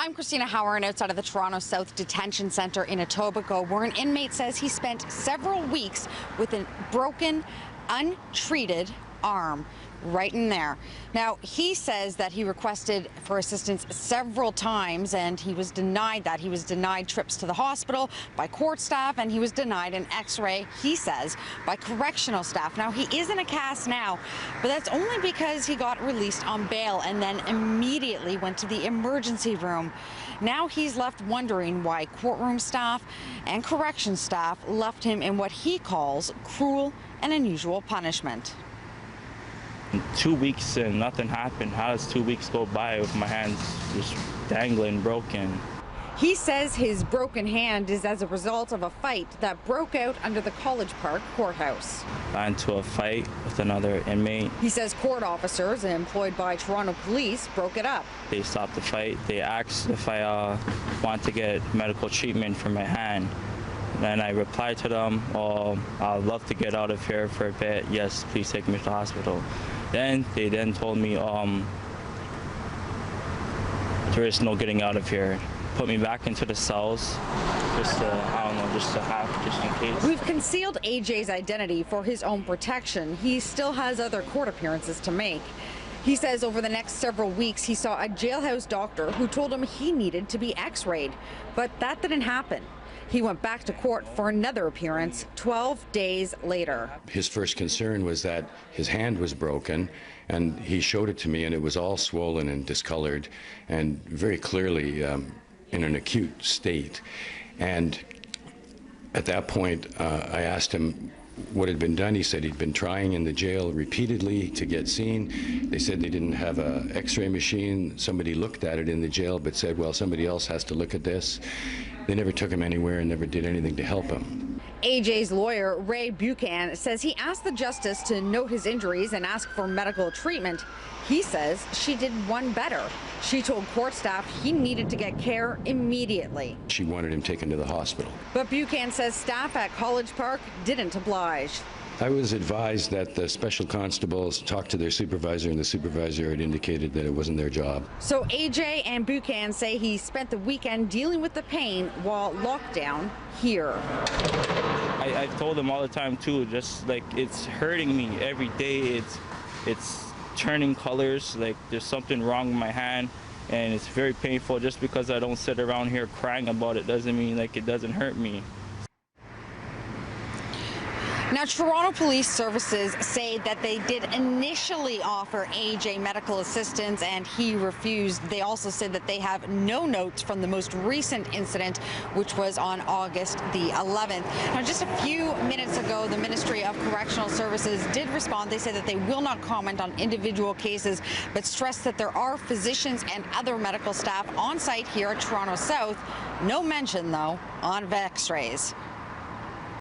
I'm Christina Howard outside of the Toronto South Detention Centre in Etobicoke, where an inmate says he spent several weeks with a broken, untreated arm right in there. Now, he says that he requested for assistance several times and he was denied that. He was denied trips to the hospital by court staff and he was denied an x-ray, he says, by correctional staff. Now, he is in a cast now, but that's only because he got released on bail and then immediately went to the emergency room. Now he's left wondering why courtroom staff and correction staff left him in what he calls cruel and unusual punishment. 2 weeks and nothing happened. How does 2 weeks go by with my hands just dangling, broken? He says his broken hand is as a result of a fight that broke out under the College Park courthouse. Got into a fight with another inmate. He says court officers employed by Toronto police broke it up. They stopped the fight. They asked if I want to get medical treatment for my hand. And I replied to them, I'd love to get out of here for a bit. Yes, please take me to the hospital. Then they told me there is no getting out of here. Put me back into the cells, just to have, just in case. We've concealed AJ's identity for his own protection. He still has other court appearances to make. He says over the next several weeks he saw a jailhouse doctor who told him he needed to be x-rayed, but that didn't happen. He went back to court for another appearance 12 days later. His first concern was that his hand was broken, and he showed it to me, and it was all swollen and discolored and very clearly in an acute state. And at that point, I asked him what had been done. He said he'd been trying in the jail repeatedly to get seen. They said they didn't have an x-ray machine. Somebody looked at it in the jail but said, well, somebody else has to look at this. They never took him anywhere and never did anything to help him. AJ's lawyer, Ray Buchan, says he asked the justice to note his injuries and ask for medical treatment. He says she did one better. She told court staff he needed to get care immediately. She wanted him taken to the hospital. But Buchan says staff at College Park didn't oblige. I was advised that the special constables talked to their supervisor, and the supervisor had indicated that it wasn't their job. So AJ and Buchan say he spent the weekend dealing with the pain while locked down here. I told them all the time too, just like it's hurting me every day. It's turning colors, like there's something wrong with my hand, and it's very painful. Just because I don't sit around here crying about it doesn't mean like it doesn't hurt me. Now, Toronto Police Services say that they did initially offer AJ medical assistance and he refused. They also said that they have no notes from the most recent incident, which was on August the 11th. Now, just a few minutes ago, the Ministry of Correctional Services did respond. They said that they will not comment on individual cases, but stressed that there are physicians and other medical staff on site here at Toronto South. No mention, though, on x-rays.